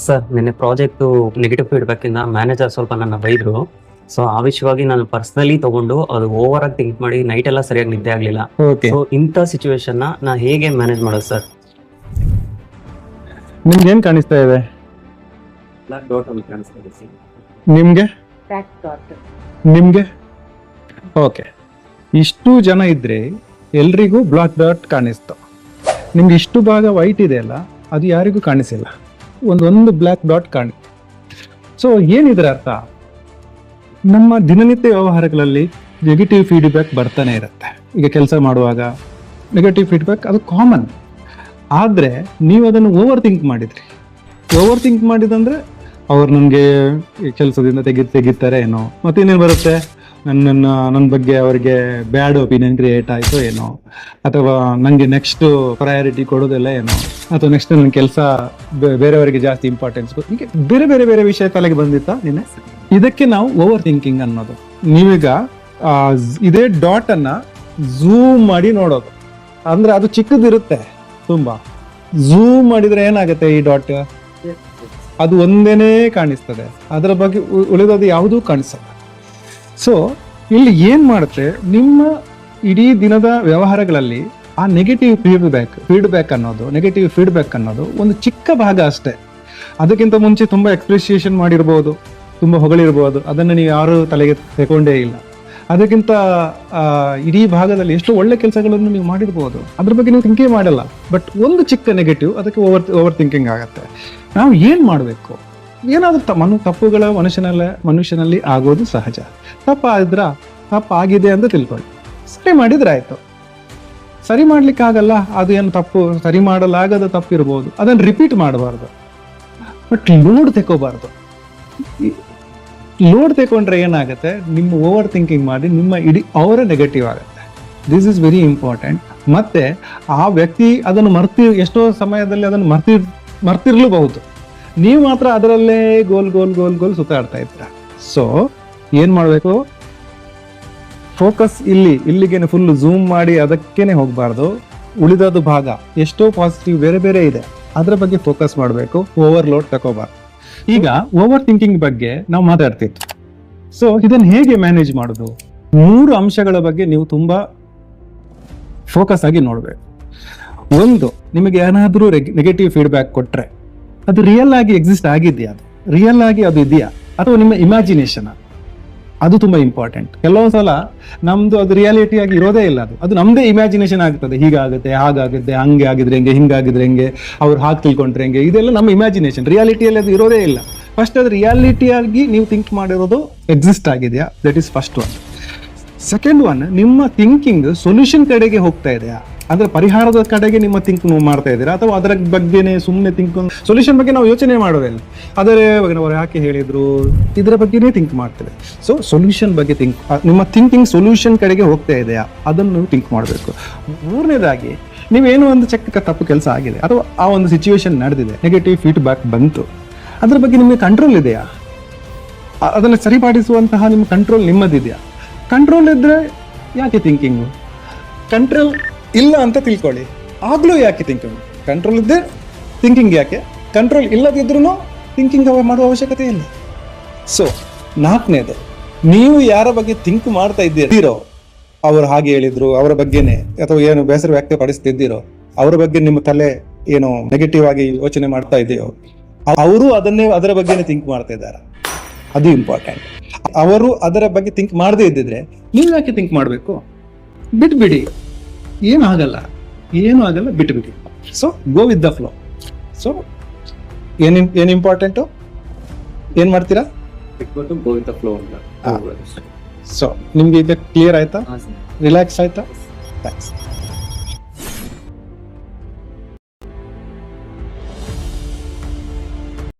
Sir ನಿನ್ನೆ project negative feedback ಇಂದ manager ಸ್ವಲ್ಪ ನನ್ನ ಬೈದ್ರು. ಸೊ ಆ ವಿಷಯವಾಗಿ ನಾನು ಪರ್ಸನಲಿ ತಗೊಂಡು ಅದು ಓವರ್ ಆಗಿ ಥಿಂಕ್ ಮಾಡಿ ನೈಟ್ ಎಲ್ಲ ಸರಿಯಾಗಿ ನಿದ್ದೆ ಆಗ್ಲಿಲ್ಲ. ಓಕೆ, ಸೊ ಇಂಥ ಸಿಚುವೇಶನ್ ನಾ ಹೇಗೆ ಮ್ಯಾನೇಜ್ ಮಾಡೋದು ಸರ್? ನಿಮ್ಗೆ ಏನ್ ಕಾಣಿಸ್ತಾ ಇದೆ? ನಿಮ್ಗೆ ನಿಮ್ಗೆ ಓಕೆ, ಇಷ್ಟು ಜನ ಇದ್ರೆ ಎಲ್ರಿಗೂ ಬ್ಲಾಕ್ ಡಾಟ್ ಕಾಣಿಸ್ತು. ನಿಮ್ಗೆ ಇಷ್ಟು ಭಾಗ ವೈಟ್ ಇದೆ ಅಲ್ಲ, ಅದು ಯಾರಿಗೂ ಕಾಣಿಸಿಲ್ಲ. ಒಂದು ಬ್ಲ್ಯಾಕ್ ಡಾಟ್ ಕಾಣಿ. ಸೊ ಏನಿದ್ರ ಅರ್ಥ? ನಮ್ಮ ದಿನನಿತ್ಯ ವ್ಯವಹಾರಗಳಲ್ಲಿ ನೆಗೆಟಿವ್ ಫೀಡ್ಬ್ಯಾಕ್ ಬರ್ತಾನೆ ಇರುತ್ತೆ. ಈಗ ಕೆಲಸ ಮಾಡುವಾಗ ನೆಗೆಟಿವ್ ಫೀಡ್ಬ್ಯಾಕ್ ಅದು ಕಾಮನ್. ಆದರೆ ನೀವು ಅದನ್ನು ಓವರ್ ಥಿಂಕ್ ಮಾಡಿದ್ರಿ. ಓವರ್ ಥಿಂಕ್ ಮಾಡಿದಂದ್ರೆ ಅವ್ರು ನನಗೆ ಕೆಲಸದಿಂದ ತೆಗಿತಾರೆ ಏನೋ, ಮತ್ತೇನೇನು ಬರುತ್ತೆ, ನನ್ನ ಬಗ್ಗೆ ಅವರಿಗೆ ಬ್ಯಾಡ್ ಒಪಿನಿಯನ್ ಕ್ರಿಯೇಟ್ ಆಯಿತು ಏನೋ, ಅಥವಾ ನನಗೆ ನೆಕ್ಸ್ಟ್ ಪ್ರಯಾರಿಟಿ ಕೊಡೋದಿಲ್ಲ ಏನೋ, ಅಥವಾ ನೆಕ್ಸ್ಟ್ ನನ್ನ ಕೆಲಸ ಬೇರೆಯವರಿಗೆ ಜಾಸ್ತಿ ಇಂಪಾರ್ಟೆನ್ಸ್, ಹೀಗೆ ಬೇರೆ ಬೇರೆ ಬೇರೆ ವಿಷಯ ತಲೆಗೆ ಬಂದಿತ್ತಾ ನಿನ್ನೆ? ಇದಕ್ಕೆ ನಾವು ಓವರ್ ಥಿಂಕಿಂಗ್ ಅನ್ನೋದು. ನೀವೀಗ ಇದೇ ಡಾಟ್ ಅನ್ನ ಝೂಮ್ ಮಾಡಿ ನೋಡೋದು. ಅಂದ್ರೆ ಅದು ಚಿಕ್ಕದಿರುತ್ತೆ ತುಂಬಾ. ಝೂಮ್ ಮಾಡಿದ್ರೆ ಏನಾಗುತ್ತೆ? ಈ ಡಾಟ್ ಅದು ಒಂದೇನೇ ಕಾಣಿಸ್ತದೆ, ಅದರ ಬಗ್ಗೆ ಉಳಿದದು ಯಾವುದೂ ಕಾಣಿಸಲ್ಲ. ಸೊ ಇಲ್ಲಿ ಏನ್ ಮಾಡುತ್ತೆ, ನಿಮ್ಮ ಇಡೀ ದಿನದ ವ್ಯವಹಾರಗಳಲ್ಲಿ ಆ ನೆಗೆಟಿವ್ ಫೀಡ್ಬ್ಯಾಕ್ ಅನ್ನೋದು ಒಂದು ಚಿಕ್ಕ ಭಾಗ ಅಷ್ಟೇ. ಅದಕ್ಕಿಂತ ಮುಂಚೆ ತುಂಬಾ ಎಕ್ಸ್ಪ್ರಿಸಿಯೇಷನ್ ಮಾಡಿರ್ಬೋದು, ತುಂಬಾ ಹೊಗಳಿರ್ಬೋದು, ಅದನ್ನು ನೀವು ಯಾರು ತಲೆಗೆ ತಗೊಂಡೇ ಇಲ್ಲ. ಅದಕ್ಕಿಂತ ಇಡೀ ಭಾಗದಲ್ಲಿ ಎಷ್ಟೋ ಒಳ್ಳೆ ಕೆಲಸಗಳನ್ನು ನೀವು ಮಾಡಿರ್ಬೋದು, ಅದ್ರ ಬಗ್ಗೆ ನೀವು ಥಿಂಕೇ ಮಾಡಲ್ಲ. ಬಟ್ ಒಂದು ಚಿಕ್ಕ ನೆಗೆಟಿವ್ ಅದಕ್ಕೆ ಓವರ್ ಥಿಂಕಿಂಗ್ ಆಗತ್ತೆ. ನಾವು ಏನ್ ಮಾಡಬೇಕು? ಏನಾದ್ರೂ ತಪ್ಪುಗಳ ಮನುಷ್ಯನಲ್ಲಿ ಆಗೋದು ಸಹಜ. ತಪ್ಪಾಗಿದೆ ಅಂತ ತಿಳ್ಕೊಳ್ಳಿ, ಸರಿ ಮಾಡಿದ್ರೆ ಆಯ್ತು. ಸರಿ ಮಾಡ್ಲಿಕ್ಕೆ ಆಗಲ್ಲ, ಅದು ಏನು ತಪ್ಪು, ಸರಿ ಮಾಡಲಾಗದ ತಪ್ಪಿರ್ಬೋದು, ಅದನ್ನು ರಿಪೀಟ್ ಮಾಡಬಾರ್ದು. But load ತೆಕೋಬಾರ್ದು. ಲೋಡ್ ತೆಕೊಂಡ್ರೆ ಏನಾಗುತ್ತೆ, ನಿಮ್ಮ ಓವರ್ ಥಿಂಕಿಂಗ್ ಮಾಡಿ ನಿಮ್ಮ ಇಡೀ ಅವರ ನೆಗೆಟಿವ್ ಆಗುತ್ತೆ. This is very important. ಮತ್ತೆ ಆ ವ್ಯಕ್ತಿ ಅದನ್ನು ಎಷ್ಟೋ ಸಮಯದಲ್ಲಿ ಅದನ್ನು ಮರ್ತಿರ್ಲೂಬಹುದು. ನೀವು ಮಾತ್ರ ಅದರಲ್ಲೇ ಗೋಲ್ ಸುತ್ತಾಡ್ತಾ ಇದ್ದೀರ. ಸೊ ಏನ್ ಮಾಡಬೇಕು? ಫೋಕಸ್ ಇಲ್ಲಿಗೇನೆ ಫುಲ್ ಝೂಮ್ ಮಾಡಿ ಅದಕ್ಕೇನೆ ಹೋಗಬಾರ್ದು. ಉಳಿದದು ಭಾಗ ಎಷ್ಟೋ ಪಾಸಿಟಿವ್ ಬೇರೆ ಬೇರೆ ಇದೆ, ಅದರ ಬಗ್ಗೆ ಫೋಕಸ್ ಮಾಡಬೇಕು. ಓವರ್ಲೋಡ್ ತಗೋಬಾರ್ದು. ಈಗ ಓವರ್ ಥಿಂಕಿಂಗ್ ಬಗ್ಗೆ ನಾವು ಮಾತಾಡ್ತಿದ್ವಿ. ಸೊ ಇದನ್ನ ಹೇಗೆ ಮ್ಯಾನೇಜ್ ಮಾಡೋದು? 3 ಅಂಶಗಳ ಬಗ್ಗೆ ನೀವು ತುಂಬಾ ಫೋಕಸ್ ಆಗಿ ನೋಡ್ಬೇಕು. ಒಂದು, ನಿಮಗೆ ಏನಾದ್ರೂ ನೆಗೆಟಿವ್ ಫೀಡ್ಬ್ಯಾಕ್ ಕೊಟ್ರೆ ಅದು ರಿಯಲ್ ಆಗಿ ಎಕ್ಸಿಸ್ಟ್ ಆಗಿದೆಯಾ, ರಿಯಲ್ ಆಗಿ ಅದು ಇದೆಯಾ, ಅಥವಾ ನಿಮ್ಮ ಇಮ್ಯಾಜಿನೇಷನ್? ಅದು ತುಂಬಾ ಇಂಪಾರ್ಟೆಂಟ್. ಕೆಲವೊಂದು ಸಲ ನಮ್ದು ಅದು ರಿಯಾಲಿಟಿ ಆಗಿ ಇರೋದೇ ಇಲ್ಲ, ಅದು ನಮ್ದೇ ಇಮ್ಯಾಜಿನೇಷನ್ ಆಗ್ತದೆ. ಹೀಗಾಗುತ್ತೆ, ಹಾಗಾಗುತ್ತೆ, ಹಂಗೆ ಆಗಿದ್ರೆ ಹೆಂಗೆ, ಹಿಂಗಾಗಿದ್ರೆ ಹೆಂಗೆ, ಅವ್ರು ಹಾಗೆ ತಿಳ್ಕೊಂಡ್ರೆ ಹೆಂಗೆ, ಇದೆಲ್ಲ ನಮ್ಮ ಇಮ್ಯಾಜಿನೇಷನ್. ರಿಯಾಲಿಟಿಯಲ್ಲಿ ಅದು ಇರೋದೇ ಇಲ್ಲ. ಫಸ್ಟ್ ಅದು ರಿಯಾಲಿಟಿಯಾಗಿ ನೀವು ಥಿಂಕ್ ಮಾಡಿರೋದು ಎಕ್ಸಿಸ್ಟ್ ಆಗಿದೆಯಾ? That is first one. Second one, ನಿಮ್ಮ ಥಿಂಕಿಂಗ್ ಸೊಲ್ಯೂಷನ್ ಕಡೆಗೆ ಹೋಗ್ತಾ ಇದೆಯಾ? ಅಂದ್ರೆ ಪರಿಹಾರದ ಕಡೆಗೆ ನಿಮ್ಮ ಥಿಂಕ್ ಮಾಡ್ತಾ ಇದ್ದೀರಾ, ಅಥವಾ ಅದರ ಬಗ್ಗೆನೇ ಸುಮ್ಮನೆ ಸೊಲ್ಯೂಷನ್ ಬಗ್ಗೆ ನಾವು ಯೋಚನೆ ಮಾಡೋದಿಲ್ಲ, ಅದರ ಬಗ್ಗೆ ಅವ್ರು ಯಾಕೆ ಹೇಳಿದ್ರು, ಇದರ ಬಗ್ಗೆನೇ ಥಿಂಕ್ ಮಾಡ್ತೇವೆ. ಸೊ ಸೊಲ್ಯೂಷನ್ ಬಗ್ಗೆ ನಿಮ್ಮ ಥಿಂಕಿಂಗ್ ಸೊಲ್ಯೂಷನ್ ಕಡೆಗೆ ಹೋಗ್ತಾ ಇದೆಯಾ, ಅದನ್ನು ನೀವು ಥಿಂಕ್ ಮಾಡಬೇಕು. 3ನೇದಾಗಿ, ನೀವೇನೋ ಒಂದು ಚಿಕ್ಕ ತಪ್ಪು ಕೆಲಸ ಆಗಿದೆ, ಅಥವಾ ಆ ಒಂದು ಸಿಚುವೇಶನ್ ನಡೆದಿದೆ, ನೆಗೆಟಿವ್ ಫೀಡ್ಬ್ಯಾಕ್ ಬಂತು, ಅದ್ರ ಬಗ್ಗೆ ನಿಮಗೆ ಕಂಟ್ರೋಲ್ ಇದೆಯಾ? ಅದನ್ನು ಸರಿಪಡಿಸುವಂತಹ ನಿಮ್ಮ ಕಂಟ್ರೋಲ್ ನಿಮ್ಮದಿದೆಯಾ? ಕಂಟ್ರೋಲ್ ಇದ್ರೆ ಯಾಕೆ ಥಿಂಕಿಂಗು? ಕಂಟ್ರೋಲ್ ಇಲ್ಲ ಅಂತ ತಿಳ್ಕೊಳ್ಳಿ, ಆಗ್ಲೂ ಯಾಕೆ ಥಿಂಕಿಂಗ್? ಕಂಟ್ರೋಲ್ ಇದ್ದರೆ ಥಿಂಕಿಂಗ್ ಯಾಕೆ? ಕಂಟ್ರೋಲ್ ಇಲ್ಲದಿದ್ರೂ ಥಿಂಕಿಂಗ್ ಮಾಡುವ ಅವಶ್ಯಕತೆ ಇಲ್ಲ. ಸೊ 4ನೇದು, ನೀವು ಯಾರ ಬಗ್ಗೆ ಥಿಂಕ್ ಮಾಡ್ತಾ ಇದ್ದೀರೋ, ಅವರು ಹಾಗೆ ಹೇಳಿದ್ರು ಅವರ ಬಗ್ಗೆನೆ, ಅಥವಾ ಏನು ಬೇಸರ ವ್ಯಕ್ತಪಡಿಸ್ತಿದ್ದೀರೋ ಅವರ ಬಗ್ಗೆ ನಿಮ್ಮ ತಲೆ ಏನು ನೆಗೆಟಿವ್ ಆಗಿ ಯೋಚನೆ ಮಾಡ್ತಾ ಇದೆಯೋ, ಅವರು ಅದರ ಬಗ್ಗೆನೇ ಥಿಂಕ್ ಮಾಡ್ತಾ ಇದ್ದಾರೆ. ಅದು ಇಂಪಾರ್ಟೆಂಟ್. ಅವರು ಅದರ ಬಗ್ಗೆ ಥಿಂಕ್ ಮಾಡದೇ ಇದ್ದಿದ್ರೆ ನೀವು ಯಾಕೆ ಥಿಂಕ್ ಮಾಡಬೇಕು? ಬಿಟ್ಬಿಡಿ, ಏನು ಆಗಲ್ಲ, ಬಿಟ್ಬಿಡಿ. So go with the flow. So ಏನ್ ಇಂಪಾರ್ಟೆಂಟು, ಏನ್ ಮಾಡ್ತೀರಾ? ಗೋ ವಿತ್ ದ ಫ್ಲೋ ಅಂತ. ಸೊ ನಿಮ್ಗೆ ಈಗ ಕ್ಲಿಯರ್ ಆಯ್ತಾ? ರಿಲ್ಯಾಕ್ಸ್ ಆಯ್ತಾ? ಥ್ಯಾಂಕ್ಸ್.